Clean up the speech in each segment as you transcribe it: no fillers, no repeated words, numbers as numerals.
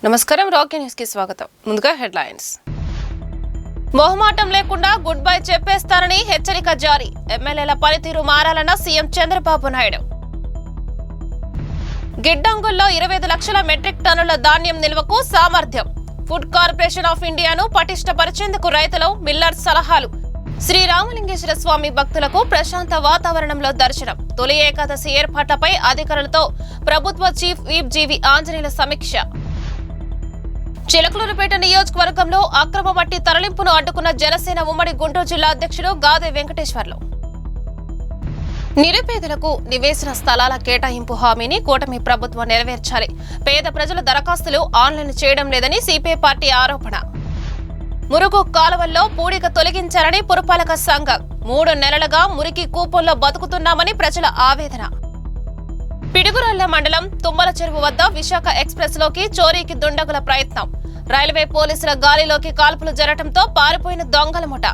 నమస్కారం, Rocky news కి స్వాగతం. ముందుగా హెడ్లైన్స్. మొహమాటం లేకుండా గుడ్ బై చెప్పేస్తారని హెచ్చరిక జారీ. ఎమ్మెల్యేల పనితీరు మారాలన్న సీఎం చంద్రబాబు నాయుడు. గిడ్డంగుల్లో 25 లక్షల మెట్రిక్ టన్నుల ధాన్యం నిల్వకు సామర్థ్యం. ఫుడ్ కార్పొరేషన్ ఆఫ్ ఇండియాను పటిష్టపరిచేందుకు రైతులు, మిల్లర్స్ సలహాలు. శ్రీరామలింగేశ్వర స్వామి భక్తులకు ప్రశాంత వాతావరణంలో దర్శనం. తొలి ఏకాదశి ఏర్పాట్లపై అధికారులతో ప్రభుత్వ చీఫ్ విప్ జీవి ఆంజనేయుల సమీక్ష. చిలకలూరుపేట నియోజకవర్గంలో అక్రమ మట్టి తరలింపును అడ్డుకున్న జనసేన ఉమ్మడి గుంటూరు జిల్లా అధ్యక్షుడు గాదే వెంకటేశ్వర్లు. నిరుపేదలకు నివేశన స్థలాల కేటాయింపు హామీని కూటమి ప్రభుత్వం నెరవేర్చాలి. పేద ప్రజల దరఖాస్తులు ఆన్లైన్ చేయడం లేదని సిపిఐ పార్టీ ఆరోపణ. మురుగు కాలువల్లో పూడిక తొలగించాలని పురపాలక సంఘం. 3 నెలలుగా మురికి కూపంలో బతుకుతున్నామని ప్రజల ఆవేదన. పిడుగురాళ్ల మండలం తుమ్మల చెరువు వద్ద విశాఖ ఎక్స్ప్రెస్ లోకి చోరీకి దుండగుల ప్రయత్నం. రైల్వే పోలీసుల గాలిలోకి కాల్పులు జరగడంతో పారిపోయిన దొంగల ముఠ.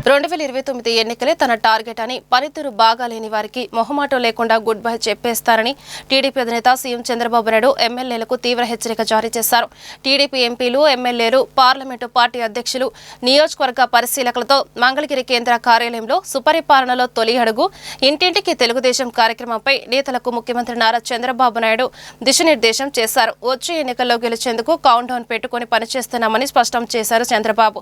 2029 ఎన్నికలే తన టార్గెట్ అని, పనితీరు బాగాలేని వారికి మొహమాటం లేకుండా గుడ్ బై చెప్పేస్తారని టీడీపీ అధినేత సీఎం చంద్రబాబు నాయుడు ఎమ్మెల్యేలకు తీవ్ర హెచ్చరిక జారీ చేశారు. టీడీపీ ఎంపీలు, ఎమ్మెల్యేలు, పార్లమెంటు పార్టీ అధ్యక్షులు, నియోజకవర్గ పరిశీలకులతో మంగళగిరి కేంద్ర కార్యాలయంలో సుపరిపాలనలో తొలి అడుగు ఇంటింటికి తెలుగుదేశం కార్యక్రమంపై నేతలకు ముఖ్యమంత్రి నారా చంద్రబాబు నాయుడు దిశానిర్దేశం చేశారు. వచ్చే ఎన్నికల్లో గెలిచేందుకు కౌంట్ డౌన్ పెట్టుకుని పనిచేస్తున్నామని స్పష్టం చేశారు చంద్రబాబు.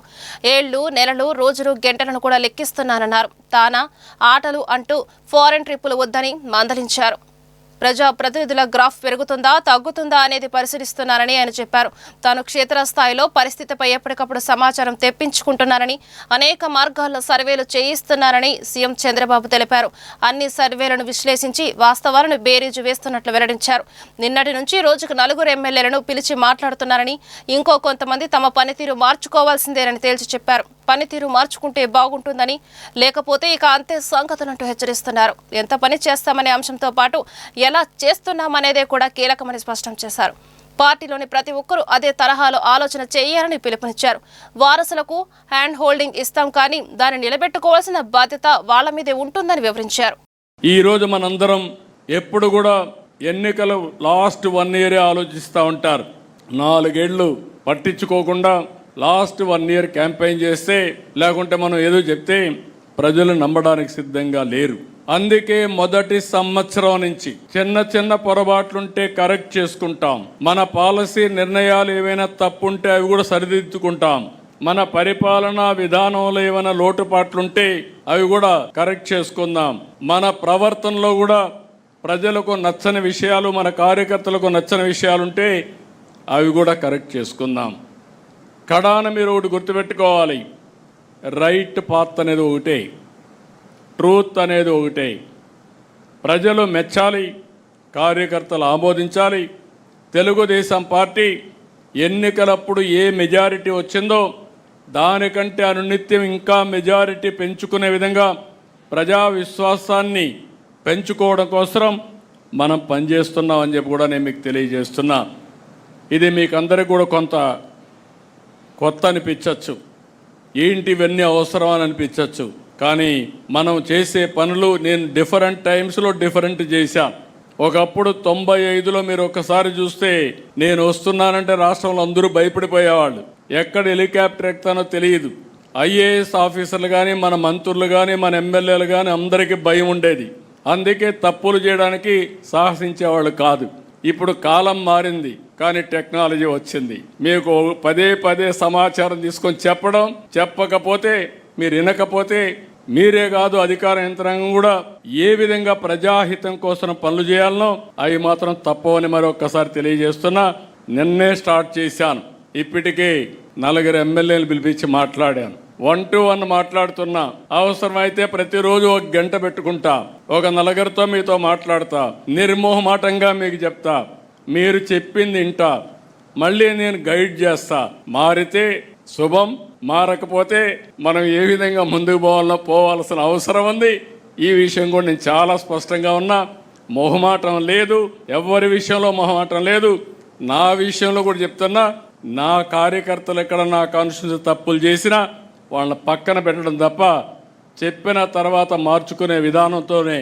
ఏళ్లు, నెలలు, రోజులు, గంటలను కూడా లెక్కిస్తున్నానన్నారు. తానా ఆటలు అంటూ ఫారెన్ ట్రిప్పులు వద్దని మందలించారు. ప్రజా ప్రతినిధుల గ్రాఫ్ పెరుగుతుందా, తగ్గుతుందా అనేది పరిశీలిస్తున్నారని ఆయన చెప్పారు. తాను క్షేత్రస్థాయిలో పరిస్థితిపై ఎప్పటికప్పుడు సమాచారం తెప్పించుకుంటున్నారని, అనేక మార్గాల్లో సర్వేలు చేయిస్తున్నారని సీఎం చంద్రబాబు తెలిపారు. అన్ని సర్వేలను విశ్లేషించి వాస్తవాలను బేరీజు వేస్తున్నట్లు వెల్లడించారు. నిన్నటి నుంచి రోజుకు 4 ఎమ్మెల్యేలను పిలిచి మాట్లాడుతున్నారని, ఇంకో కొంతమంది తమ పనితీరు మార్చుకోవాల్సిందేనని తేల్చి చెప్పారు. పనితీరు మార్చుకుంటే బాగుంటుందని, లేకపోతే ఇక అంతే సంగతులంటూ హెచ్చరిస్తున్నారు. ఎంత పని చేస్తామనే అంశంతో పాటు ఎలా చేస్తున్నామనేదే కూడా కీలకమని స్పష్టం చేశారు. పార్టీలోని ప్రతి ఒక్కరూ అదే తరహాలో ఆలోచన చేయాలని పిలుపునిచ్చారు. వారసులకు హ్యాండ్ హోల్డింగ్ ఇస్తాం, కానీ దాన్ని నిలబెట్టుకోవాల్సిన బాధ్యత వాళ్ళ మీదే ఉంటుందని వివరించారు. ఈ రోజు మనందరం ఎప్పుడు కూడా ఎన్నికలు లాస్ట్ 1 ఇయరే ఆలోచిస్తూ ఉంటారు. 4 ఏళ్ళు పట్టించుకోకుండా లాస్ట్ 1 ఇయర్ క్యాంపెయిన్ చేస్తే, లేకుంటే మనం ఏదో చెప్తే ప్రజలు నమ్మడానికి సిద్ధంగా లేరు. అందుకే మొదటి సంవత్సరం నుంచి చిన్న చిన్న పొరపాట్లుంటే కరెక్ట్ చేసుకుంటాం. మన పాలసీ నిర్ణయాలు ఏవైనా తప్పుంటే అవి కూడా సరిదిద్దుకుంటాం. మన పరిపాలనా విధానంలో ఏమైనా లోటుపాట్లుంటే అవి కూడా కరెక్ట్ చేసుకుందాం. మన ప్రవర్తనలో కూడా ప్రజలకు నచ్చని విషయాలు, మన కార్యకర్తలకు నచ్చని విషయాలుంటే అవి కూడా కరెక్ట్ చేసుకుందాం. కడాన మీరు ఒకటి గుర్తుపెట్టుకోవాలి, రైట్ పాత్ అనేది ఒకటే, ట్రూత్ అనేది ఒకటే. ప్రజలు మెచ్చాలి, కార్యకర్తలు ఆమోదించాలి. తెలుగుదేశం పార్టీ ఎన్నికలప్పుడు ఏ మెజారిటీ వచ్చిందో దానికంటే అనునిత్యం ఇంకా మెజారిటీ పెంచుకునే విధంగా ప్రజా విశ్వాసాన్ని పెంచుకోవడం కోసం మనం పనిచేస్తున్నామని చెప్పి కూడా నేను మీకు తెలియజేస్తున్నా. ఇది మీకు అందరికీ కూడా కొంత కొత్త అనిపించవచ్చు, ఏంటి ఇవన్నీ అవసరం అని అనిపించవచ్చు. కానీ మనం చేసే పనులు నేను డిఫరెంట్ టైమ్స్లో డిఫరెంట్ చేశాను. ఒకప్పుడు 95లో మీరు ఒక్కసారి చూస్తే నేను వస్తున్నానంటే రాష్ట్రంలో అందరూ భయపడిపోయేవాళ్ళు. ఎక్కడ హెలికాప్టర్ ఎక్కుతానో తెలియదు. ఐఏఎస్ ఆఫీసర్లు కానీ, మన మంత్రులు కానీ, మన ఎమ్మెల్యేలు కానీ అందరికీ భయం ఉండేది. అందుకే తప్పులు చేయడానికి సాహసించేవాళ్ళు కాదు. ఇప్పుడు కాలం మారింది, కానీ టెక్నాలజీ వచ్చింది. మీకు పదే సమాచారం తీసుకొని చెప్పడం, చెప్పకపోతే మీరు వినకపోతే మీరే కాదు అధికార యంత్రాంగం కూడా ఏ విధంగా ప్రజాహితం కోసం పనులు చేయాలనో అవి మాత్రం తప్పవని మరొకసారి తెలియజేస్తున్నా. నిన్నే స్టార్ట్ చేశాను. ఇప్పటికే 4 ఎమ్మెల్యేలు పిలిపించి మాట్లాడాను. 1 to 1 మాట్లాడుతున్నా. అవసరమైతే ప్రతిరోజు 1 గంట పెట్టుకుంటా, ఒక 4 మీతో మాట్లాడతా, నిర్మోహమాటంగా మీకు చెప్తా. మీరు చెప్పింది వింటా, మళ్ళీ నేను గైడ్ చేస్తా. మారితే శుభం, మారకపోతే మనం ఏ విధంగా ముందుకు పోవాల్సిన అవసరం ఉంది. ఈ విషయం కూడా నేను చాలా స్పష్టంగా ఉన్నా. మొహమాటం లేదు, ఎవరి విషయంలో మొహమాటం లేదు. నా విషయంలో కూడా చెప్తున్నా, నా కార్యకర్తలు ఎక్కడ నా కాన్స్టిట్యూన్సీ తప్పులు చేసినా వాళ్ళని పక్కన పెట్టడం తప్ప చెప్పిన తర్వాత మార్చుకునే విధానంతోనే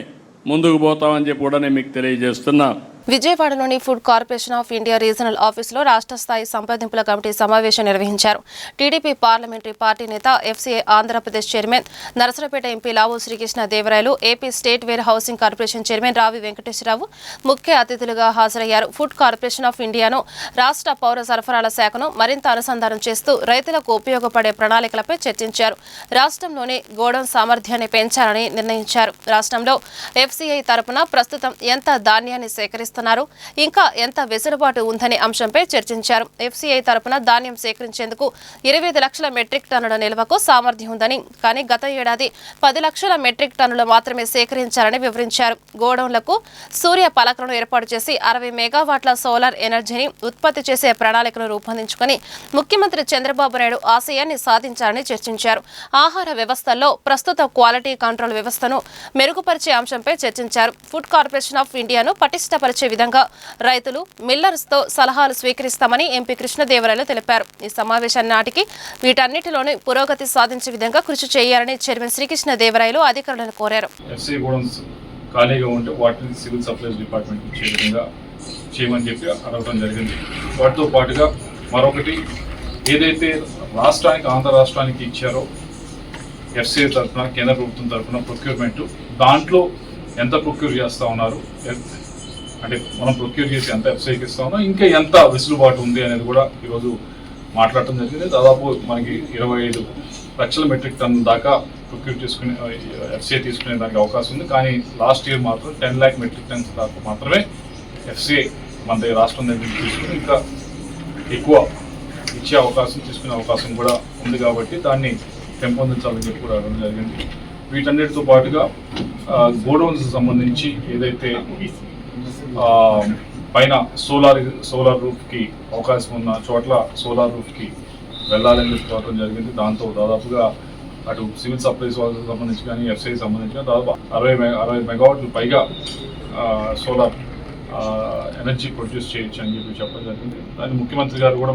ముందుకు పోతామని చెప్పి కూడా నేను మీకు తెలియజేస్తున్నా. విజయవాడలోని food corporation of India regional ఆఫీసులో రాష్ట్ర స్థాయి సంప్రదింపుల కమిటీ సమావేశం నిర్వహించారు. టీడీపీ పార్లమెంటరీ పార్టీ నేత, FCI Andhra Pradesh chairman Narasaraopet MP Lavu Srikrishna Devarayalu, AP state warehousing corporation chairman Ravi Venkateswara Rao ముఖ్య అతిథులుగా హాజరయ్యారు. ఫుడ్ కార్పొరేషన్ ఆఫ్ ఇండియాను రాష్ట్ర పౌర సరఫరాల శాఖను మరింత అనుసంధానం చేస్తూ రైతులకు ఉపయోగపడే ప్రణాళికలపై చర్చించారు. రాష్ట్రంలోని గోడౌన్ సామర్థ్యాన్ని పెంచాలని నిర్ణయించారు. రాష్ట్రంలో ఎఫ్సీఐ తరపున ప్రస్తుతం ఎంత ధాన్యాన్ని సేకరిస్తున్నారు, ఇంకా ఎంత వెసులుబాటు ఉందనే అంశంపై చర్చించారు. ఎఫ్సీఐ తరపున ధాన్యం సేకరించేందుకు 25 లక్షల మెట్రిక్ టన్నుల నిల్వకు సామర్థ్యం ఉందని, కానీ గత ఏడాది 10 లక్షల మెట్రిక్ టన్నులు మాత్రమే సేకరించారని వివరించారు. గోడౌన్లకు సూర్య పలకలను ఏర్పాటు చేసి 60 మెగావాట్ల సోలార్ ఎనర్జీని ఉత్పత్తి చేసే ప్రణాళికను రూపొందించుకుని ముఖ్యమంత్రి చంద్రబాబు నాయుడు ఆశయాన్ని సాధించారని చర్చించారు. ఆహార వ్యవస్థల్లో ప్రస్తుత క్వాలిటీ కంట్రోల్ వ్యవస్థను మెరుగుపరిచే అంశంపై చర్చించారు. ఫుడ్ కార్పొరేషన్ ఆఫ్ ఇండియాను పటిష్టపరిచే విధంగా రైతులు, మిల్లర్స్తో సలహాలు స్వీకరిస్తామని ఎంపీ కృష్ణదేవరాయలు తెలిపారు. ఈ సమావేశాన్ని నాటికి వీటన్నిటిలోనూ పురోగతి సాధించే విధంగా కృషి చేయాలని చైర్మన్ శ్రీకృష్ణదేవరాయలు అధికారులను కోరారు. ఖాళీగా ఉంటే వాటిని సివిల్ సప్లైస్ డిపార్ట్మెంట్ ఇచ్చే విధంగా చేయమని చెప్పి అడగడం జరిగింది. వాటితో పాటుగా మరొకటి ఏదైతే రాష్ట్రానికి, ఆంధ్ర రాష్ట్రానికి ఇచ్చారో ఎఫ్సీఐ తరఫున, కేంద్ర ప్రభుత్వం తరఫున ప్రొక్యూర్మెంట్, దాంట్లో ఎంత ప్రొక్యూర్ చేస్తూ ఉన్నారు, అంటే మనం ప్రొక్యూర్ చేసి ఎంత ఎఫ్సీఐకి ఇస్తా ఉన్నాం, ఇంకా ఎంత వెసులుబాటు ఉంది అనేది కూడా ఈరోజు మాట్లాడటం జరిగింది. దాదాపు మనకి 25 లక్షల మెట్రిక్ టన్ దాకా ప్రొక్యూర్ చేసుకునే ఎఫ్సీఐ తీసుకునే దానికి అవకాశం ఉంది. కానీ లాస్ట్ ఇయర్ మాత్రం 10 lakh మెట్రిక్ టన్స్ దాకా మాత్రమే ఎఫ్సీఐ మన రాష్ట్రం దగ్గర తీసుకుని ఇంకా ఎక్కువ ఇచ్చే అవకాశం, తీసుకునే అవకాశం కూడా ఉంది. కాబట్టి దాన్ని పెంపొందించాలని చెప్పి కూడా అడగడం జరిగింది. వీటన్నిటితో పాటుగా గోడౌన్స్ సంబంధించి ఏదైతే పైన సోలార్ రూఫ్కి అవకాశం ఉన్న చోట్ల సోలార్ రూఫ్కి వెళ్ళాలని చెప్పడం జరిగింది. దాంతో దాదాపుగా అటు సివిల్ సప్లైస్ వాళ్ళకి సంబంధించి కానీ, ఎఫ్సీఐ సంబంధించి కానీ దాదాపు 60 మెగావాట్లు పైగా సోలార్ ఎనర్జీ ప్రొడ్యూస్ చేయొచ్చు అని చెప్పి చెప్పడం జరిగింది. దాన్ని ముఖ్యమంత్రి గారు కూడా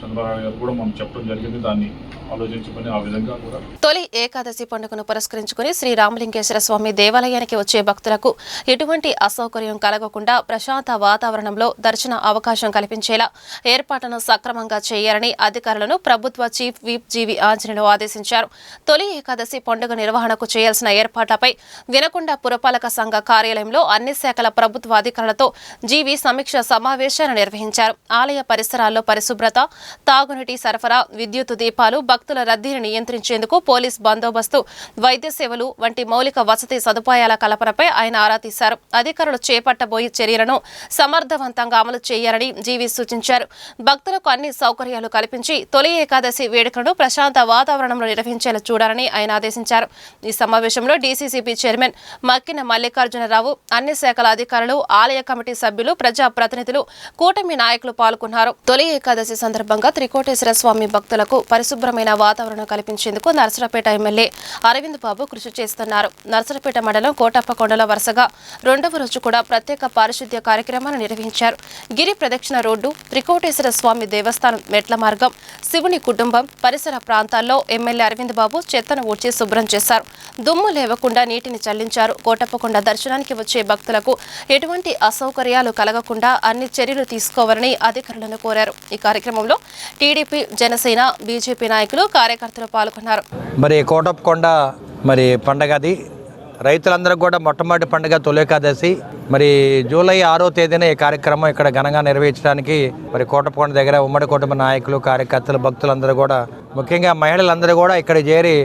చంద్రబాబు గారు కూడా చెప్పడం జరిగింది. దాన్ని ఆలోచించుకొని ఆ విధంగా కూడా తొలి ఏకాదశి పండుగను పురస్కరించుకుని శ్రీ రామలింగేశ్వర స్వామి దేవాలయానికి వచ్చే భక్తులకు ఎటువంటి అసౌకర్యం కలగకుండా ప్రశాంత వాతావరణంలో దర్శన అవకాశం కల్పించేలా ఏర్పాట్లను సక్రమంగా చేయాలని అధికారులను ప్రభుత్వ చీఫ్ విప్ జీవి ఆంజనేయులు ఆదేశించారు. తొలి ఏకాదశి పండుగ నిర్వహణకు చేయాల్సిన ఏర్పాట్లపై వినకొండ పురపాలక సంఘ కార్యాలయంలో అన్ని శాఖల ప్రభుత్వ అధికారులతో జీవి సమీక్ష సమావేశాన్ని నిర్వహించారు. ఆలయ పరిసరాల్లో పరిశుభ్రత, తాగునీటి సరఫరా, విద్యుత్ దీపాలు, భక్తుల రద్దీని నియంత్రించేందుకు పోలీస్ బందోబస్తు, వైద్య సేవలు వంటి మౌలిక వసతి సదుపాయాల కల్పనపై ఆయన ఆరా తీశారు. అధికారులు చేపట్టబోయే చర్యలను సమర్థవంతంగా అమలు చేయాలని జీవి సూచించారు. భక్తులకు అన్ని సౌకర్యాలు కల్పించి తొలి ఏకాదశి వేడుకలను ప్రశాంత వాతావరణంలో నిర్వహించేలా చూడాలని ఆయన ఆదేశించారు. ఈ సమావేశంలో డీసీసీబీ చైర్మన్ మక్కిన మల్లికార్జునరావు, అన్ని శాఖల అధికారులు, ఆలయ కమిటీ సభ్యులు, ప్రజా ప్రతినిధులు, కూటమి నాయకులు పాల్గొన్నారు. తొలి ఏకాదశి సందర్భంగా త్రికోటేశ్వర స్వామి భక్తులకు పరిశుభ్రమైన వాతావరణం కల్పించేందుకు నరసరావుపేట ఎమ్మెల్యే అరవింద్ బాబు కృషి చేస్తున్నారు. నరసరావుపేట మండలం కోటప్పకొండలో వరుసగా 2వ రోజు కూడా ప్రత్యేక పారిశుద్ధ్య కార్యక్రమాన్ని నిర్వహించారు. గిరి ప్రదక్షిణ రోడ్డు, త్రికోటేశ్వర స్వామి దేవస్థానం మెట్ల మార్గం, శివుని కుటుంబం పరిసర ప్రాంతాల్లో ఎమ్మెల్యే అరవింద్ బాబు చెత్తను ఊడ్చి శుభ్రం చేశారు. దుమ్ము లేవకుండా నీటిని చల్లించారు. కోటప్పకొండ దర్శనానికి వచ్చే భక్తులకు ఎటువంటి అసౌకర్యాలు కలగకుండా అన్ని చర్యలు తీసుకోవాలని అధికారులను కోరారు. ఈ కార్యక్రమంలో టీడీపీ, జనసేన, బీజేపీ నాయకులు, కార్యకర్తలు పాల్గొన్నారు. మరి కోటప్పకొండ పండగది రైతులందరికీ కూడా మొట్టమొదటి పండుగ తొలి ఏకాదశి. మరి జూలై 6వ తేదీన ఈ కార్యక్రమం ఇక్కడ ఘనంగా నిర్వహించడానికి మరి కోటప్పకొండ దగ్గర ఉమ్మడి కుటుంబ నాయకులు, కార్యకర్తలు, భక్తులందరూ కూడా, ముఖ్యంగా మహిళలందరూ కూడా ఇక్కడ చేరి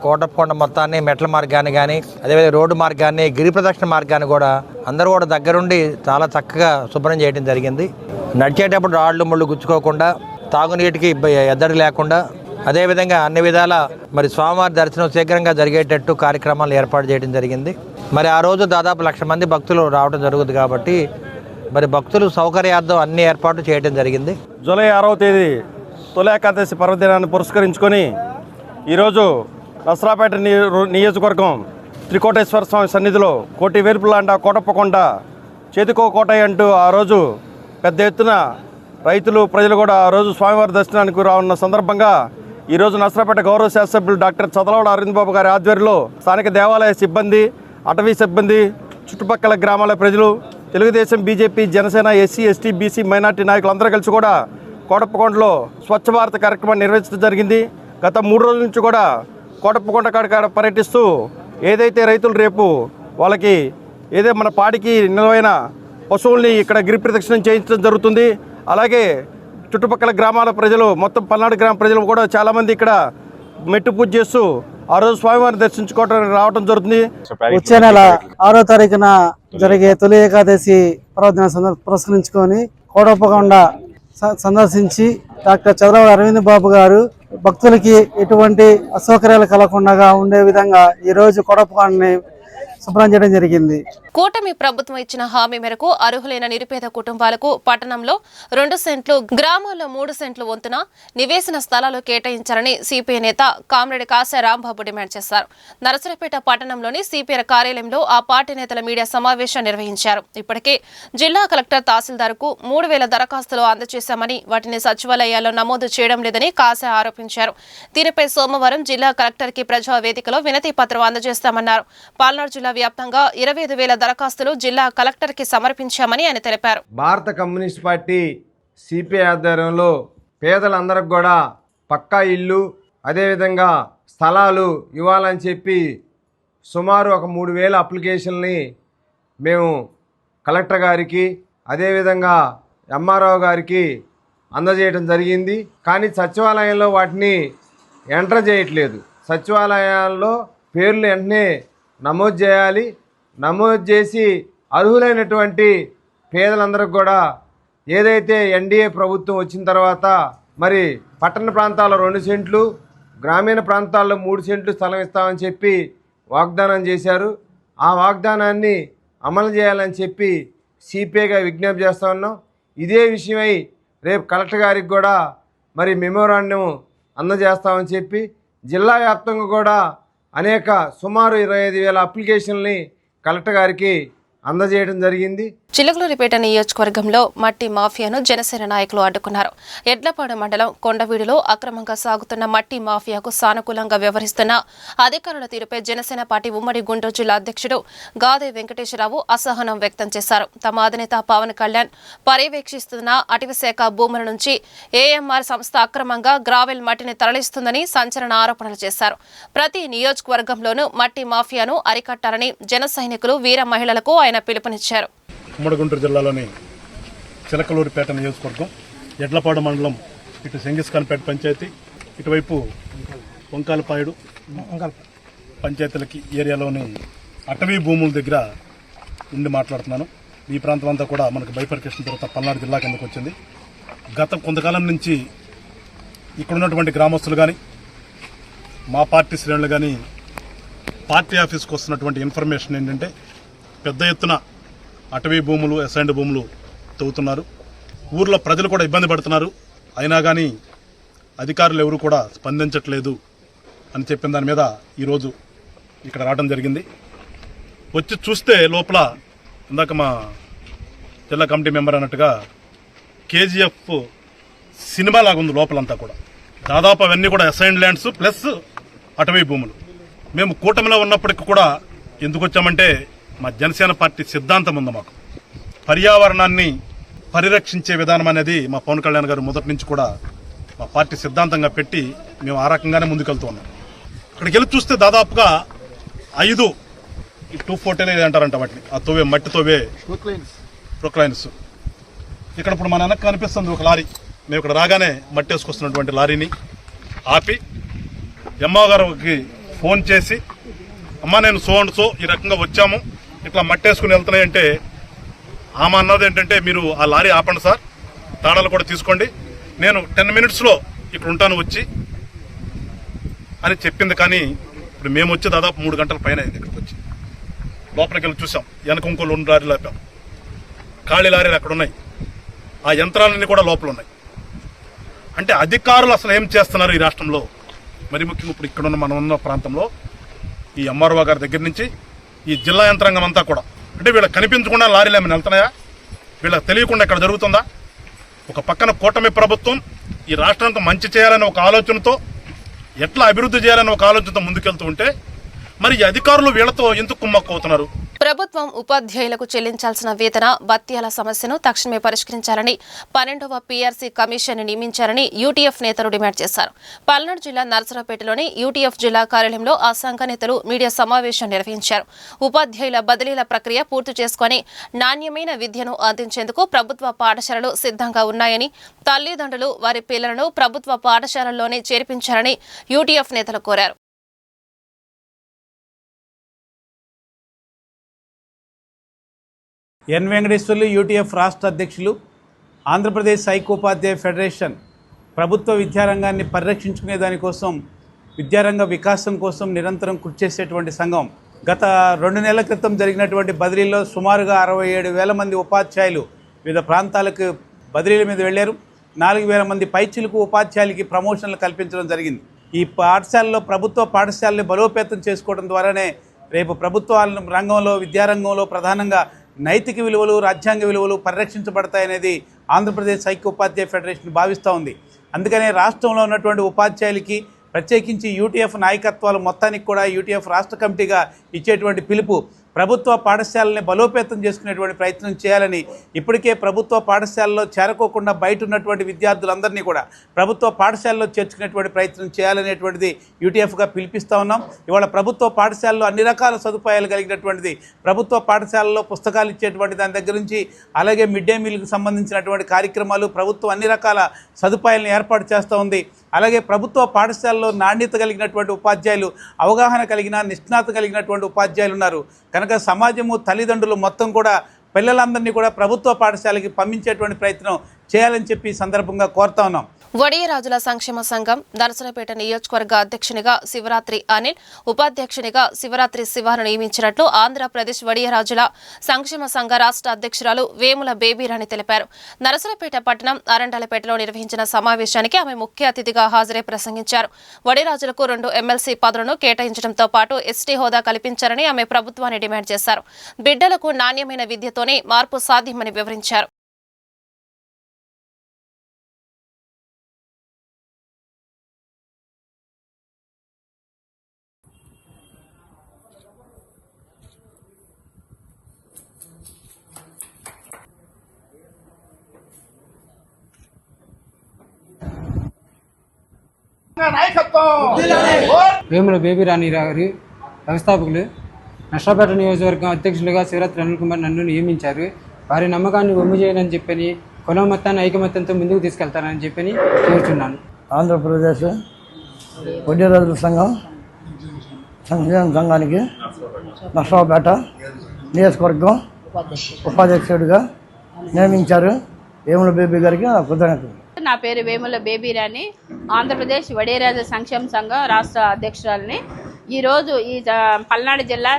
కోటప్పకొండ మొత్తాన్ని, మెట్ల మార్గాన్ని కానీ, అదేవిధంగా రోడ్డు మార్గాన్ని, గిరి ప్రదక్షిణ మార్గాన్ని కూడా అందరూ కూడా దగ్గరుండి చాలా చక్కగా శుభ్రం చేయడం జరిగింది. నడిచేటప్పుడు రాళ్ళు ముళ్ళు గుచ్చుకోకుండా, తాగునీటికి ఎద్దడి లేకుండా, అదేవిధంగా అన్ని విధాల మరి స్వామివారి దర్శనం శీఘ్రంగా జరిగేటట్టు కార్యక్రమాలు ఏర్పాటు చేయడం జరిగింది. మరి ఆ రోజు దాదాపు 1,00,000 మంది భక్తులు రావడం జరుగుతుంది. కాబట్టి మరి భక్తులు సౌకర్యార్థం అన్ని ఏర్పాట్లు చేయడం జరిగింది. జూలై 6వ తేదీ తొలి ఏకాదశి పర్వదినాన్ని పురస్కరించుకొని ఈరోజు నరసరావుపేట నియోజకవర్గం త్రికోటేశ్వర స్వామి సన్నిధిలో కోటి వేర్పులాంట కోటప్పకొండ చేతికో కోటయ్య అంటూ ఆ రోజు పెద్ద ఎత్తున రైతులు, ప్రజలు కూడా ఆ రోజు స్వామివారి దర్శనానికి రానున్న సందర్భంగా ఈరోజు నరసరావుపేట గౌరవ శాసనసభ్యులు డాక్టర్ చదలవాడ అరవింద్ బాబు గారి ఆధ్వర్యంలో స్థానిక దేవాలయ సిబ్బంది, అటవీ సిబ్బంది, చుట్టుపక్కల గ్రామాల ప్రజలు, Telugu Desam, BJP, Janasena, SC, ST, BC, minority నాయకులు అందరూ కలిసి కూడా కోటప్పకొండలో స్వచ్ఛ భారత్ కార్యక్రమాన్ని నిర్వహించడం జరిగింది. గత 3 రోజుల నుంచి కూడా కోటప్పకొండ కాడ పర్యటిస్తూ ఏదైతే రైతులు రేపు వాళ్ళకి మన పాడికి నిలవైన పశువుల్ని ఇక్కడ గిరి ప్రదక్షిణం చేయించడం జరుగుతుంది. అలాగే చుట్టుపక్కల గ్రామాల ప్రజలు, మొత్తం పల్నాడు గ్రామ ప్రజలు కూడా చాలామంది ఇక్కడ మెట్టు పూజ చేస్తూ ఆ రోజు స్వామివారిని దర్శించుకోవడానికి రావడం జరుగుతుంది. వచ్చే నెల 6వ తారీఖున జరిగే తొలి ఏకాదశి పర్వదిన పురస్కరించుకొని కోటప్పకొండ సందర్శించి డాక్టర్ చంద్రబాబు అరవింద్ బాబు గారు భక్తులకి ఎటువంటి అసౌకర్యాలు కలగకుండా ఉండే విధంగా ఈరోజు కోటప్పకొండని శుభ్రం చేయడం జరిగింది. కూటమి ప్రభుత్వం ఇచ్చిన హామీ మేరకు అర్హులైన నిరుపేద కుటుంబాలకు పట్టణంలో 2 సెంట్లు, గ్రామాల్లో 3 సెంట్లు వంతున నివేశన స్థలాలు కేటాయించాలని సిపిఐ నేత కామ్రేడ్ కాసా రాంబాబు డిమాండ్ చేశారు. నరసరావుపేట పట్టణంలోని సిపిఐ కార్యాలయంలో ఆ పార్టీ నేతల మీడియా సమావేశం నిర్వహించారు. ఇప్పటికే జిల్లా కలెక్టర్ తహసీల్దార్కు 3000 దరఖాస్తులు అందజేశామని వాటిని సచివాలయాల్లో నమోదు చేయడం లేదని కాసా ఆరోపించారు. దీనిపై సోమవారం జిల్లా కలెక్టర్కి ప్రజావేదికలో వినతి పత్రం అందజేస్తామన్నారు. పల్నాడు జిల్లా వ్యాప్తంగా 25,000 దరఖాస్తులు జిల్లా కలెక్టర్కి సమర్పించామని ఆయన తెలిపారు. భారత కమ్యూనిస్ట్ పార్టీ సిపిఐ ఆధ్వర్యంలో పేదలందరికి కూడా పక్కా ఇల్లు, అదేవిధంగా స్థలాలు ఇవ్వాలని చెప్పి సుమారు ఒక 3,000 అప్లికేషన్ని మేము కలెక్టర్ గారికి, అదేవిధంగా ఎంఆర్ఓ గారికి అందజేయడం జరిగింది. కానీ సచివాలయంలో వాటిని ఎంటర్ చేయట్లేదు. సచివాలయాల్లో పేర్లు వెంటనే నమోదు చేయాలి. నమోదు చేసి అర్హులైనటువంటి పేదలందరికీ కూడా ఏదైతే ఎన్డీఏ ప్రభుత్వం వచ్చిన తర్వాత మరి పట్టణ ప్రాంతాల్లో 2 సెంట్లు, గ్రామీణ ప్రాంతాల్లో 3 సెంట్లు స్థలం ఇస్తామని చెప్పి వాగ్దానం చేశారు. ఆ వాగ్దానాన్ని అమలు చేయాలని చెప్పి సిపిఐగా విజ్ఞప్తి చేస్తూ ఉన్నాం. ఇదే విషయమై రేపు కలెక్టర్ గారికి కూడా మరి మెమోరాండం అందజేస్తామని చెప్పి జిల్లా వ్యాప్తంగా కూడా అనేక సుమారు 25,000 అప్లికేషన్ని కలెక్టర్ గారికి అందజేయడం జరిగింది. చిలకలూరిపేట నియోజకవర్గంలో మట్టి మాఫియాను జనసేన నాయకులు అడ్డుకున్నారు. ఎడ్లపాడు మండలం కొండవీడులో అక్రమంగా సాగుతున్న మట్టి మాఫియాకు సానుకూలంగా వ్యవహరిస్తున్న అధికారుల తీరుపై జనసేన పార్టీ ఉమ్మడి గుంటూరు జిల్లా అధ్యక్షుడు గాదే వెంకటేశ్వరరావు అసహనం వ్యక్తం చేశారు. తమ అధినేత పవన్ కళ్యాణ్ పర్యవేక్షిస్తున్న అటవీశాఖ భూముల నుంచి ఏఎంఆర్ సంస్థ అక్రమంగా గ్రావెల్ మట్టిని తరలిస్తుందని సంచలన ఆరోపణలు చేశారు. ప్రతి నియోజకవర్గంలోనూ మట్టి మాఫియాను అరికట్టాలని జన సైనికులు, వీర మహిళలకు ఆయన పిలుపునిచ్చారు. ఉమ్మడి గుంటూరు జిల్లాలోని చిలకలూరిపేట నియోజకవర్గం, ఎడ్లపాడు మండలం, ఇటు సెంగిస్ఖాన్పేట పంచాయతీ, ఇటువైపు వంకాలపాయుడు పంచాయతీలకి ఏరియాలోని అటవీ భూముల దగ్గర ఉండి మాట్లాడుతున్నాను. ఈ ప్రాంతం అంతా కూడా మనకు బైఫర్కేషన్ తర్వాత పల్నాడు జిల్లా కిందకు వచ్చింది. గత కొంతకాలం నుంచి ఇక్కడ ఉన్నటువంటి గ్రామస్తులు కానీ, మా పార్టీ శ్రేణులు కానీ పార్టీ ఆఫీస్కి వస్తున్నటువంటి ఇన్ఫర్మేషన్ ఏంటంటే పెద్ద ఎత్తున అటవీ భూములు, అసైన్డ్ భూములు తవ్వుతున్నారు. ఊర్లో ప్రజలు కూడా ఇబ్బంది పడుతున్నారు. అయినా కానీ అధికారులు ఎవరు కూడా స్పందించట్లేదు అని చెప్పిన దాని మీద ఈరోజు ఇక్కడ రావడం జరిగింది. వచ్చి చూస్తే లోపల ఇందాక మా జిల్లా కమిటీ మెంబర్ అన్నట్టుగా కేజీఎఫ్ సినిమా లాగా ఉంది లోపలంతా కూడా. దాదాపు అవన్నీ కూడా అసైన్డ్ ల్యాండ్స్ ప్లస్ అటవీ భూములు. మేము కూటమిలో ఉన్నప్పటికీ కూడా ఎందుకు వచ్చామంటే మా జనసేన పార్టీ సిద్ధాంతం ఉంది. మాకు పర్యావరణాన్ని పరిరక్షించే విధానం అనేది మా పవన్ కళ్యాణ్ గారు మొదటి నుంచి కూడా మా పార్టీ సిద్ధాంతంగా పెట్టి మేము ఆ రకంగానే ముందుకెళ్తూ ఉన్నాం. అక్కడికి వెళ్ళి చూస్తే దాదాపుగా 5 240 అంటారంట వాటిని, ఆ తోవే మట్టి తోవే ప్రొక్లైన్స్. ఇక్కడ ఇప్పుడు మన వెనక్కి కనిపిస్తుంది ఒక లారీ. మేము ఇక్కడ రాగానే మట్టి వేసుకొస్తున్నటువంటి లారీని ఆపి ఎంఆర్ గారికి ఫోన్ చేసి, అమ్మ నేను సో ఈ రకంగా వచ్చాము, ఇట్లా మట్టేసుకుని వెళ్తున్నాయంటే ఆమె అన్నది ఏంటంటే మీరు ఆ లారీ ఆపండి సార్, తాళాలు కూడా తీసుకోండి, నేను 10 మినిట్స్లో ఇక్కడ ఉంటాను వచ్చి అని చెప్పింది. కానీ ఇప్పుడు మేము వచ్చి దాదాపు 3 గంటల పైన అయింది. ఇక్కడికి వచ్చి లోపలికి వెళ్ళి చూసాం. వెనక ఇంకో 2 లారీలు ఆపాం. ఖాళీ లారీలు అక్కడ ఉన్నాయి. ఆ యంత్రాలన్నీ కూడా లోపల ఉన్నాయి. అంటే అధికారులు అసలు ఏం చేస్తున్నారు ఈ రాష్ట్రంలో? మరి ముఖ్యంగా ఇప్పుడు ఇక్కడ మనం ఉన్న ప్రాంతంలో ఈ ఎంఆర్ఓ గారి దగ్గర నుంచి ఈ జిల్లా యంత్రాంగం అంతా కూడా, అంటే వీళ్ళకి కనిపించకుండా లారీలు ఏమైనా వెళ్తున్నాయా? వీళ్ళకి తెలియకుండా ఇక్కడ జరుగుతుందా? ఒక పక్కన కూటమి ప్రభుత్వం ఈ రాష్ట్రానికి మంచి చేయాలని ఒక ఆలోచనతో, ఎట్లా అభివృద్ధి చేయాలని ఒక ఆలోచనతో ముందుకెళ్తూ ఉంటే మరి ఈ అధికారులు వీళ్ళతో ఎందుకు కుమ్మక్కు అవుతున్నారు? ప్రభుత్వం ఉపాధ్యాయులకు చెల్లించాల్సిన వేతన భత్యాల సమస్యను తక్షణమే పరిష్కరించాలని 12వ పీఆర్సీ కమిషన్ నియమించాలని యూటీఎఫ్ నేతలు డిమాండ్ చేశారు. పల్నాడు జిల్లా నర్సరావుపేటలోని యూటీఎఫ్ జిల్లా కార్యాలయంలో ఆ సంఘ నేతలు మీడియా సమావేశం నిర్వహించారు. ఉపాధ్యాయుల బదిలీల ప్రక్రియ పూర్తి చేసుకుని నాణ్యమైన విద్యను అందించేందుకు ప్రభుత్వ పాఠశాలలు సిద్ధంగా ఉన్నాయని, తల్లిదండ్రులు వారి పిల్లలను ప్రభుత్వ పాఠశాలల్లోనే చేర్పించాలని యూటీఎఫ్ నేతలు కోరారు. ఎన్ వెంకటేశ్వర్లు యూటీఎఫ్ రాష్ట్ర అధ్యక్షులు. ఆంధ్రప్రదేశ్ ఐక్యోపాధ్యాయ ఫెడరేషన్ ప్రభుత్వ విద్యారంగాన్ని పరిరక్షించుకునే దానికోసం, విద్యారంగ వికాసం కోసం నిరంతరం కృషి చేసేటువంటి సంఘం. గత 2 నెలల క్రితం జరిగినటువంటి బదిలీలో సుమారుగా 67,000 మంది ఉపాధ్యాయులు వివిధ ప్రాంతాలకు బదిలీల మీద వెళ్ళారు. 4,000 మంది పైచిలకు ఉపాధ్యాయులకి ప్రమోషన్లు కల్పించడం జరిగింది. ఈ పాఠశాలలో ప్రభుత్వ పాఠశాలని బలోపేతం చేసుకోవడం ద్వారానే రేపు ప్రభుత్వ రంగంలో, విద్యారంగంలో ప్రధానంగా నైతిక విలువలు, రాజ్యాంగ విలువలు పరిరక్షించబడతాయనేది ఆంధ్రప్రదేశ్ ఐక్యోపాధ్యాయ ఫెడరేషన్ భావిస్తూ ఉంది. అందుకనే రాష్ట్రంలో ఉన్నటువంటి ఉపాధ్యాయులకి, ప్రత్యేకించి యూటీఎఫ్ నాయకత్వాలు మొత్తానికి కూడా యూటీఎఫ్ రాష్ట్ర కమిటీగా ఇచ్చేటువంటి పిలుపు ప్రభుత్వ పాఠశాలని బలోపేతం చేసుకునేటువంటి ప్రయత్నం చేయాలని, ఇప్పటికే ప్రభుత్వ పాఠశాలలో చేరుకోకుండా బయట ఉన్నటువంటి విద్యార్థులందరినీ కూడా ప్రభుత్వ పాఠశాలలో చేర్చుకునేటువంటి ప్రయత్నం చేయాలనేటువంటిది యూటీఎఫ్గా పిలిపిస్తూ ఉన్నాం. ఇవాళ ప్రభుత్వ పాఠశాలలో అన్ని రకాల సదుపాయాలు కలిగినటువంటిది, ప్రభుత్వ పాఠశాలలో పుస్తకాలు ఇచ్చేటువంటి దాని దగ్గర నుంచి అలాగే మిడ్ డే మీల్కి సంబంధించినటువంటి కార్యక్రమాలు ప్రభుత్వం అన్ని రకాల సదుపాయాలను ఏర్పాటు చేస్తూ ఉంది. అలాగే ప్రభుత్వ పాఠశాలలో నాణ్యత కలిగినటువంటి ఉపాధ్యాయులు, అవగాహన కలిగిన, నిష్ణాత కలిగినటువంటి ఉపాధ్యాయులు ఉన్నారు. కనుక సమాజము, తల్లిదండ్రులు మొత్తం కూడా పిల్లలందరినీ కూడా ప్రభుత్వ పాఠశాలకి పంపించేటువంటి ప్రయత్నం చేయాలని చెప్పి ఈ సందర్భంగా కోరుతా ఉన్నాం. వడియరాజుల సంక్షేమ సంఘం నరసరావుపేట నియోజకవర్గ అధ్యక్షునిగా శివరాత్రి అనిల్, ఉపాధ్యక్షునిగా శివరాత్రి శివాను నియమించినట్లు ఆంధ్రప్రదేశ్ వడియరాజుల సంక్షేమ సంఘ రాష్ట్ర అధ్యక్షురాలు వేముల బేబీరాణి తెలిపారు. నరసరావుపేట పట్టణం అరండలపేటలో నిర్వహించిన సమావేశానికి ఆమె ముఖ్య అతిథిగా హాజరై ప్రసంగించారు. వడియరాజులకు 2 ఎమ్మెల్సీ పదవులను కేటాయించడంతో పాటు ఎస్టీ హోదా కల్పించారని ఆమె ప్రభుత్వాన్ని డిమాండ్ చేశారు. బిడ్డలకు నాణ్యమైన విద్యతోనే మార్పు సాధ్యమని వివరించారు. వేముల బేబీరాణి గారి వ్యవస్థాపకులు, నర్సరావుపేట నియోజకవర్గం అధ్యక్షులుగా శివరాత్రి అనిల్ కుమార్ నన్ను నియమించారు. వారి నమ్మకాన్ని వమ్ము చేయనని చెప్పని, కులం మొత్తాన్ని ఐకమత్యంతో ముందుకు తీసుకెళ్తానని చెప్పని కోరుచున్నాను. ఆంధ్రప్రదేశ్ వడ్డీరాజుల సంఘం సంక్షేమ సంఘానికి నర్సరావుపేట నియోజకవర్గం ఉపాధ్యక్షుడిగా నియమించారు. వేముల బేబీ గారికి కృతజ్ఞతలు. నా పేరు వేముల బేబీరాణి, ఆంధ్రప్రదేశ్ వడియరాజు సంక్షేమ సంఘం రాష్ట్ర అధ్యక్షురాలిని. ఈరోజు ఈ పల్నాడు జిల్లా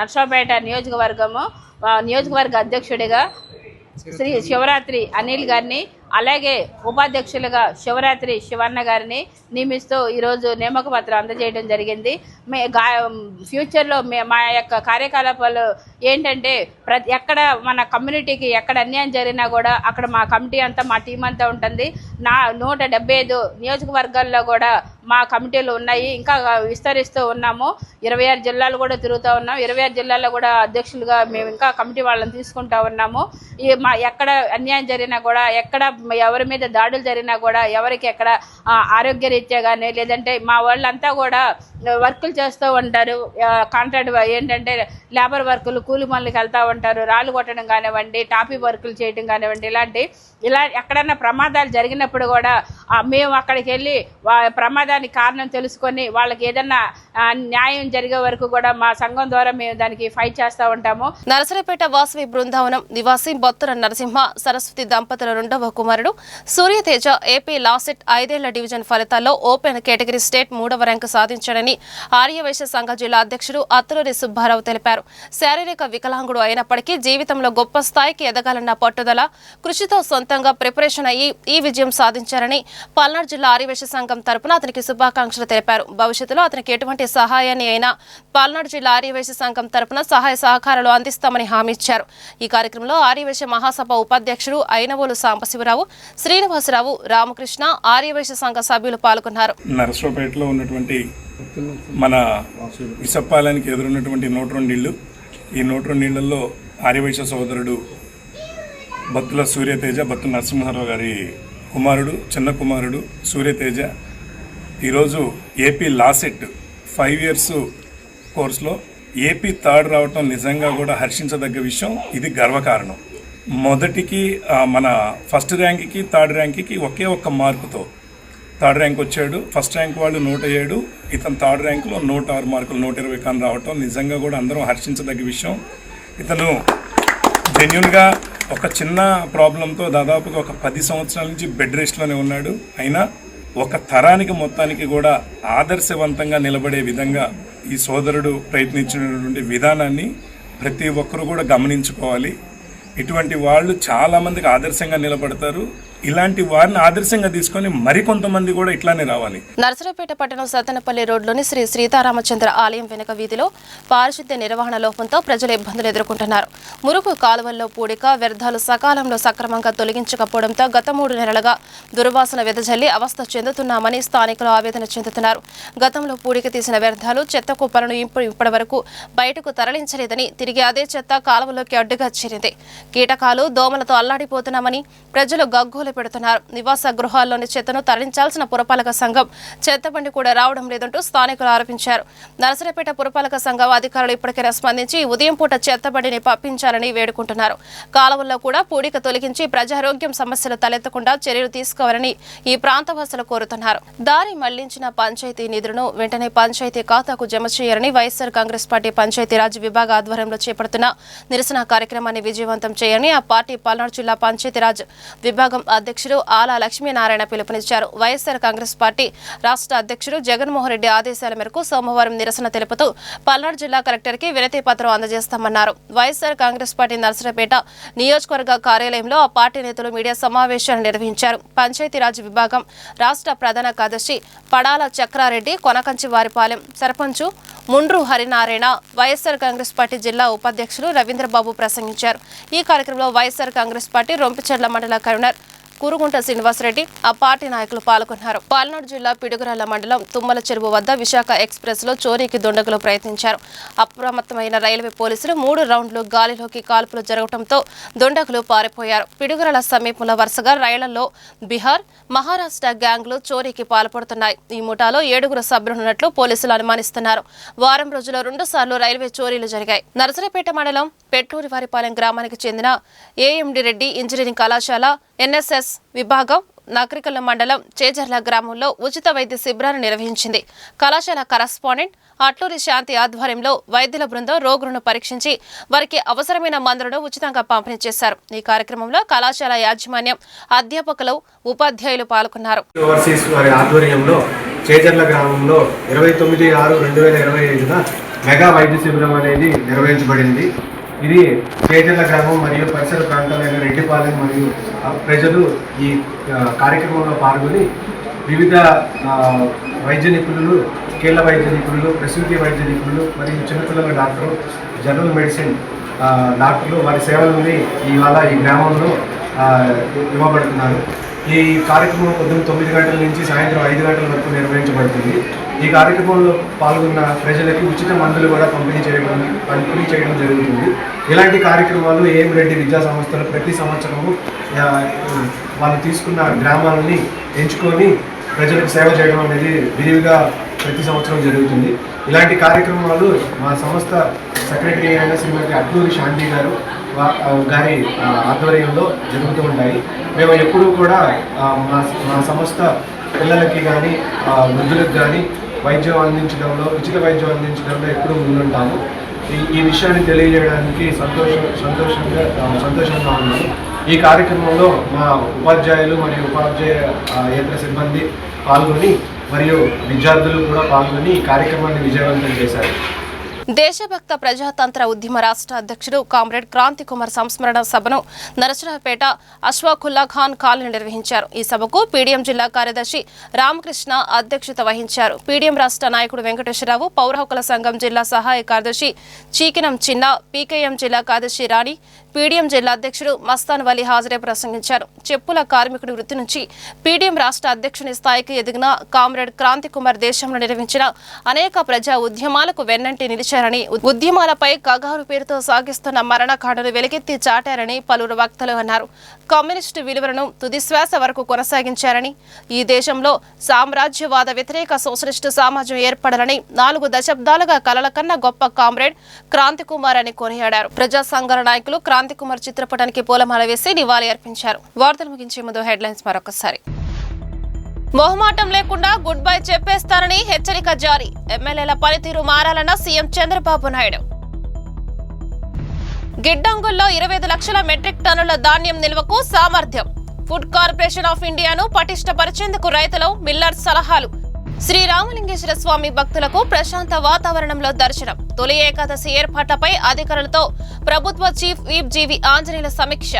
నర్సరావుపేట నియోజకవర్గ అధ్యక్షుడిగా శ్రీ శివరాత్రి అనిల్ గారిని, అలాగే ఉపాధ్యక్షులుగా శివరాత్రి శివన్న గారిని నియమిస్తూ ఈరోజు నియామక పత్రం అందజేయడం జరిగింది. ఫ్యూచర్లో మా యొక్క కార్యకలాపాలు ఏంటంటే, ఎక్కడ మన కమ్యూనిటీకి ఎక్కడ అన్యాయం జరిగినా కూడా అక్కడ మా కమిటీ అంతా, మా టీం అంతా ఉంటుంది. 175 నియోజకవర్గాల్లో కూడా మా కమిటీలు ఉన్నాయి. ఇంకా విస్తరిస్తూ ఉన్నాము. 26 జిల్లాలు కూడా తిరుగుతూ ఉన్నాం. 26 జిల్లాల్లో కూడా అధ్యక్షులుగా మేము ఇంకా కమిటీ వాళ్ళని తీసుకుంటా ఉన్నాము. మా ఎక్కడ అన్యాయం జరిగినా కూడా, ఎక్కడ ఎవరి మీద దాడులు జరిగినా కూడా, ఎవరికి ఎక్కడ ఆరోగ్యరీత్యా కానీ, లేదంటే మా వాళ్ళంతా కూడా వర్కులు చేస్తూ ఉంటారు. కాంట్రాక్ట్ ఏంటంటే లేబర్ వర్కులు, కూలి పనులకు వెళ్తూ ఉంటారు. రాళ్ళు కొట్టడం కానివ్వండి, టాపీ వర్కులు చేయడం కానివ్వండి, ఇలా ఎక్కడన్నా ప్రమాదాలు జరిగినప్పుడు కూడా మేము అక్కడికి వెళ్ళి ప్రమాదానికి కారణం తెలుసుకొని వాళ్ళకి ఏదన్నా న్యాయం జరిగే వరకు కూడా మా సంఘం ద్వారా మేము దానికి ఫైట్ చేస్తూ ఉంటాము. నరసరావుపేట వాసవి బృందావనం నివాసి బొత్తుల నరసింహ సరస్వతి దంపతుల 2వ కుమారుడు సూర్యతేజ ఏపీ లాసెట్ 5ఏళ్ల డివిజన్ ఫలితాల్లో ఓపెన్ కేటగిరీ స్టేట్ 3వ ర్యాంకు సాధించాడని ఆర్యవైశ్య సంఘ జిల్లా అధ్యక్షుడు అత్తులూరి సుబ్బారావు తెలిపారు. శారీరక వికలాంగుడు అయినప్పటికీ జీవితంలో గొప్ప స్థాయికి ఎదగాలన్న పట్టుదల, కృషితో సొంతంగా ప్రిపరేషన్ అయ్యి ఈ విజయం సాధించారని పల్నాడు జిల్లా ఆర్యవైశ్య సంఘం తరపున అతనికి శుభాకాంక్షలు తెలిపారు. భవిష్యత్తులో అతనికి ఎటువంటి సహాయాన్ని అయినా పల్నాడు జిల్లా ఆర్యవైశ్య సంఘం తరపున సహాయ సహకారాలు అందిస్తామని హామీ ఇచ్చారు. ఈ కార్యక్రమంలో ఆర్యవైశ్య మహాసభ ఉపాధ్యక్షుడు అయినవోలు సాంబశివరావు, శ్రీనివాసరావు, రామకృష్ణ, ఆర్యవైశ్య సంఘ సభ్యులు పాల్గొన్నారు. నరసరావుపేటలో ఉన్నటువంటి మన విసప్పాలనికి ఎదురున్నటువంటి 102 ఇళ్ళు ఈ 102 నీళ్లలో ఆర్యవైశ్య సోదరుడు భక్తుల సూర్యతేజ, భక్తుల నరసింహారావు గారి కుమారుడు, చిన్న కుమారుడు సూర్యతేజ ఈరోజు ఏపీ లాసెట్ 5 ఇయర్స్ కోర్సులో ఏపీ థర్డ్ రావటం నిజంగా కూడా హర్షించదగ్గ విషయం. ఇది గర్వకారణం. మొదటికి మన ఫస్ట్ ర్యాంక్కి థర్డ్ ర్యాంక్కి ఒకే ఒక్క మార్కుతో థర్డ్ ర్యాంక్ వచ్చాడు. ఫస్ట్ ర్యాంక్ వాళ్ళు 107, ఇతను థర్డ్ ర్యాంకులో 106 మార్కులు 120 కాని రావటం నిజంగా కూడా అందరం హర్షించదగ్గ విషయం. ఇతను జెన్యున్గా ఒక చిన్న ప్రాబ్లంతో దాదాపుగా ఒక 10 సంవత్సరాల నుంచి బెడ్ రెస్ట్లోనే ఉన్నాడు. అయినా ఒక తరానికి మొత్తానికి కూడా ఆదర్శవంతంగా నిలబడే విధంగా ఈ సోదరుడు ప్రయత్నించినటువంటి విధానాన్ని ప్రతి ఒక్కరూ కూడా గమనించుకోవాలి. ఇటువంటి వాళ్ళు చాలామందికి ఆదర్శంగా నిలబడతారు. ఇలాంటి వారిని ఆదర్శంగా తీసుకొని మరికొంతమంది కూడా ఇట్లానే రావాలి. నర్సరావుపేట పట్టణం సత్తెనపల్లి రోడ్లోని శ్రీ సీతారామచంద్ర ఆలయం వెనుక వీధిలో పారిశుద్ధ్య నిర్వహణ లోపంతో ప్రజలు ఇబ్బందులు ఎదుర్కొంటున్నారు. మురుగు కాలువల్లో పూడిక, వ్యర్థాలు సకాలంలో సక్రమంగా తొలగించకపోవడంతో గత 3 నెలలుగా దుర్వాసన వెదజల్లి అవస్థ చెందుతున్నామని స్థానికులు ఆవేదన చెందుతున్నారు. గతంలో పూడిక తీసిన వ్యర్థాలు, చెత్త కుప్పలను ఇప్పటి వరకు బయటకు తరలించలేదని, తిరిగి అదే చెత్త కాలువలోకి అడ్డుగా చేరింది. కీటకాలు, దోమలతో అల్లాడిపోతున్నామని ప్రజలు గగ్గోలు పెడుతున్నారు. నివాస గృహాల్లోని చెత్తను తరలించాల్సిన పురపాలక సంఘం చెత్తబండి కూడా రావడం లేదంటూ స్థానికులు ఆరోపించారు. నర్సరావుపేట పురపాలక సంఘం అధికారులు ఇప్పటికైనా స్పందించి ఉదయం పూట చెత్తబండిని పంపించాలని వేడుకుంటున్నారు. కాలువల్లో కూడా పూడిక తొలగించి ప్రజారోగ్యం సమస్యలు తలెత్తకుండా చర్యలు తీసుకోవాలని ఈ ప్రాంతవాసులు కోరుతున్నారు. దారి మళ్లించిన పంచాయతీ నిధులను వెంటనే పంచాయతీ ఖాతాకు జమ చేయాలని వైఎస్ఆర్ కాంగ్రెస్ పార్టీ పంచాయతీరాజ్ విభాగ ఆధ్వర్యంలో చేపడుతున్న నిరసన కార్యక్రమాన్ని విజయవంతం చేయాలని ఆ పార్టీ పల్నాడు జిల్లా పంచాయతీరాజ్ విభాగం అధ్యక్షుడు ఆలా లక్ష్మీనారాయణ పిలుపునిచ్చారు. వైఎస్ఆర్ కాంగ్రెస్ పార్టీ రాష్ట్ర అధ్యక్షుడు జగన్మోహన్ రెడ్డి ఆదేశాల మేరకు సోమవారం నిరసన తెలుపుతూ పల్నాడు జిల్లా కలెక్టర్కి వినతి పత్రం అందజేస్తామన్నారు. వైఎస్ఆర్ కాంగ్రెస్ పార్టీ నర్సరావుపేట నియోజకవర్గ కార్యాలయంలో ఆ పార్టీ నేతలు మీడియా సమావేశాన్ని నిర్వహించారు. పంచాయతీరాజ్ విభాగం రాష్ట్ర ప్రధాన కార్యదర్శి పడాల చక్రారెడ్డి, కొనకంచి వారిపాలెం సర్పంచు ముండ్రు హరినారాయణ, వైఎస్ఆర్ కాంగ్రెస్ పార్టీ జిల్లా ఉపాధ్యక్షులు రవీంద్రబాబు ప్రసంగించారు. ఈ కార్యక్రమంలో వైఎస్ఆర్ కాంగ్రెస్ పార్టీ రొంపిచెర్ల మండల కన్వీనర్ కురుగుంట శ్రీనివాసరెడ్డి, ఆ పార్టీ నాయకులు పాల్గొన్నారు. పల్నాడు జిల్లా పిడుగురాళ్ల మండలం తుమ్మల చెరువు వద్ద విశాఖ ఎక్స్ప్రెస్ లో చోరీకి దుండగులు ప్రయత్నించారు. అప్రమత్తమైన రైల్వే పోలీసులు 3 రౌండ్లు గాలిలోకి కాల్పులు జరగడంతో దుండగులు పారిపోయారు. పిడుగురాళ్ల సమీపంలో వరుసగా రైళ్లలో బీహార్, మహారాష్ట్ర గ్యాంగ్లు చోరీకి పాల్పడుతున్నాయి. ఈ ముఠాలో 7 సభ్యులున్నట్లు పోలీసులు అనుమానిస్తున్నారు. వారం రోజుల్లో 2 సార్లు రైల్వే చోరీలు జరిగాయి. నర్సరావుపేట మండలం పెట్లూరి వారిపాలెం గ్రామానికి చెందిన ఏఎండి రెడ్డి ఇంజనీరింగ్ కళాశాల ఎన్ఎస్ఎస్ విభాగం నకరికల్ల మండలం చేజర్ల గ్రామంలో ఉచిత వైద్య శిబిరాన్ని నిర్వహించింది. కళాశాల కరస్పాండెంట్ అట్లూరి శాంతి ఆధ్వర్యంలో వైద్యుల బృందం రోగులను పరీక్షించి వారికి అవసరమైన మందులను ఉచితంగా పంపిణీ చేశారు. ఈ కార్యక్రమంలో కళాశాల యాజమాన్యం, అధ్యాపకులు, ఉపాధ్యాయులు పాల్గొన్నారు. చేజర్ల గ్రామంలో 29/6/2025 మెగా వైద్య శిబిరం అనేది నిర్వహించబడింది. ఇది చేజర్ల గ్రామం మరియు పరిసర ప్రాంతాలైన రెడ్డిపాలెం మరియు ప్రజలు ఈ కార్యక్రమంలో పాల్గొని వివిధ వైద్య నిపుణులు, కీళ్ళ వైద్య నిపుణులు, ప్రసూతి వైద్య నిపుణులు మరియు చిన్నపిల్లల డాక్టరు, జనరల్ మెడిసిన్ డాక్టర్లు వారి సేవలని ఇవాళ ఈ గ్రామంలో ఇవ్వబడుతున్నారు. ఈ కార్యక్రమం పొద్దున్న 9 గంటల నుంచి సాయంత్రం 5 గంటల వరకు నిర్వహించబడుతుంది. ఈ కార్యక్రమంలో పాల్గొన్న ప్రజలకి ఉచిత మందులు కూడా పంపిణీ చేయడం జరుగుతుంది. ఇలాంటి కార్యక్రమాలు ఏఎం రెడ్డి విద్యా సంస్థలు ప్రతి సంవత్సరము వాళ్ళు తీసుకున్న గ్రామాలని ఎంచుకొని ప్రజలకు సేవ చేయడం అనేది విరివిగా ప్రతి సంవత్సరం జరుగుతుంది. ఇలాంటి కార్యక్రమాలు మా సంస్థ సెక్రటరీ అయిన శ్రీమతి అట్లూరి శాంతి గారి ఆధ్వర్యంలో జరుగుతూ ఉంటాయి. మేము ఎప్పుడూ కూడా మా సంస్థ పిల్లలకి కానీ వృద్ధులకు కానీ వైద్యం అందించడంలో, ఉచిత వైద్యం అందించడంలో ఎప్పుడూ ముందుంటాము. ఈ విషయాన్ని తెలియజేయడానికి సంతోషంగా ఉన్నాను. ఈ కార్యక్రమంలో మా ఉపాధ్యాయులు మరియు ఉపాధ్యాయేతర సిబ్బంది పాల్గొని మరియు విద్యార్థులు కూడా పాల్గొని ఈ కార్యక్రమాన్ని విజయవంతం చేశారు. దేశభక్త ప్రజాతంత్ర ఉద్యమ రాష్ట్ర అధ్యక్షుడు కామ్రేడ్ క్రాంతి కుమార్ సంస్మరణ సభను నరసరావుపేట అష్వాఖుల్లా ఖాన్ కాలనీ నిర్వహించారు. ఈ సభకు పీడీఎం జిల్లా కార్యదర్శి రామకృష్ణ అధ్యక్షత వహించారు. పీడీఎం రాష్ట్ర నాయకుడు వెంకటేశ్వరరావు, పౌర హక్కుల సంఘం జిల్లా సహాయ కార్యదర్శి చీకినం చిన్న, పీకేఎం జిల్లా కార్యదర్శి రాణి, పీడీఎం జిల్లా అధ్యక్షుడు మస్తాన్ వలీ హాజరై ప్రసంగించారు. చెప్పుల కార్మికుడి వృత్తి నుంచి పీడీఎం రాష్ట్ర అధ్యక్షుని స్థాయికి ఎదిగిన కామ్రేడ్ క్రాంతి కుమార్ దేశంలో నిర్వహించిన అనేక ప్రజా ఉద్యమాలకు వెన్నంటి నిలిచారని, ఉద్యమాలపై కగారు పేరుతో సాగిస్తున్న మరణకాండను వెలిగెత్తి చాటారని పలువురు వక్తలు అన్నారు. కమ్యూనిస్టు విలువలను తుదిశ్వాస వరకు కొనసాగించారని, ఈ దేశంలో సామ్రాజ్యవాద వ్యతిరేక సోషలిస్టు సమాజం ఏర్పడాలని 4 దశాబ్దాలుగా కలల కన్నా గొప్ప కామ్రేడ్ క్రాంతి కుమార్ అని కొనియాడారు. ప్రజా సంఘాల నాయకులు క్రాంతి కుమార్ చిత్రపటానికి పూలమాల వేసి నివాళి అర్పించారు. వార్తలు ముగించే ముందు హెడ్లైన్స్ మరొకసారి. మొహమాటం లేకుండా గుడ్ బై చెప్పేస్తారని హెచ్చరిక జారీ. ఎమ్మెల్యేల పనితీరు మారాలన్న సీఎం చంద్రబాబు నాయుడు. గిడ్డంగుల్లో 25 లక్షల మెట్రిక్ టన్నుల ధాన్యం నిల్వకు సామర్థ్యం. ఫుడ్ కార్పొరేషన్ ఆఫ్ ఇండియాను పటిష్టపరిచేందుకు రైతులు, మిల్లర్స్ సలహాలు. శ్రీరామలింగేశ్వర స్వామి భక్తులకు ప్రశాంత వాతావరణంలో దర్శనం. తొలి ఏకాదశి ఏర్పాట్లపై అధికారులతో ప్రభుత్వ చీఫ్ విప్ జీవి ఆంజనేయుల సమీక్ష.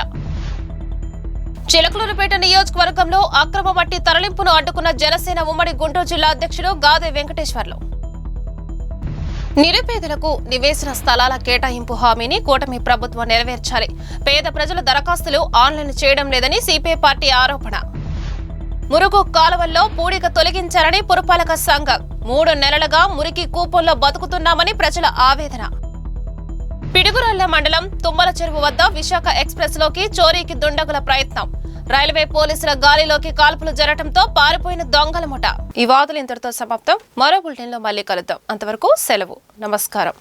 చిలకలూరుపేట నియోజకవర్గంలో అక్రమ మట్టి తరలింపును అడ్డుకున్న జనసేన ఉమ్మడి గుంటూరు జిల్లా అధ్యక్షుడు గాదే వెంకటేశ్వర్లు. నిరుపేదలకు నివేశన స్థలాల కేటాయింపు హామీని కూటమి ప్రభుత్వం నెరవేర్చాలి. పేద ప్రజల దరఖాస్తులు ఆన్లైన్ చేయడం లేదని సిపిఐ పార్టీ ఆరోపణ. మురుగు కాలువల్లో పూడిక తొలగించారని పురపాలక సంఘం. 3 నెలలుగా మురికి కూపంలో బతుకుతున్నామని ప్రజల ఆవేదన. పిడుగురాళ్ల మండలం తుమ్మల చెరువు వద్ద విశాఖ ఎక్స్ప్రెస్ లోకి చోరీకి దుండగుల ప్రయత్నం. రైల్వే పోలీసుల గాలిలోకి కాల్పులు జరగడంతో పారిపోయిన దొంగల ముఠ. ఈ వార్తలు ఇంతటితో సమాప్తం. మరో బులెటిన్లో మళ్ళీ కలుద్దాం. అంతవరకు సెలవు. నమస్కారం.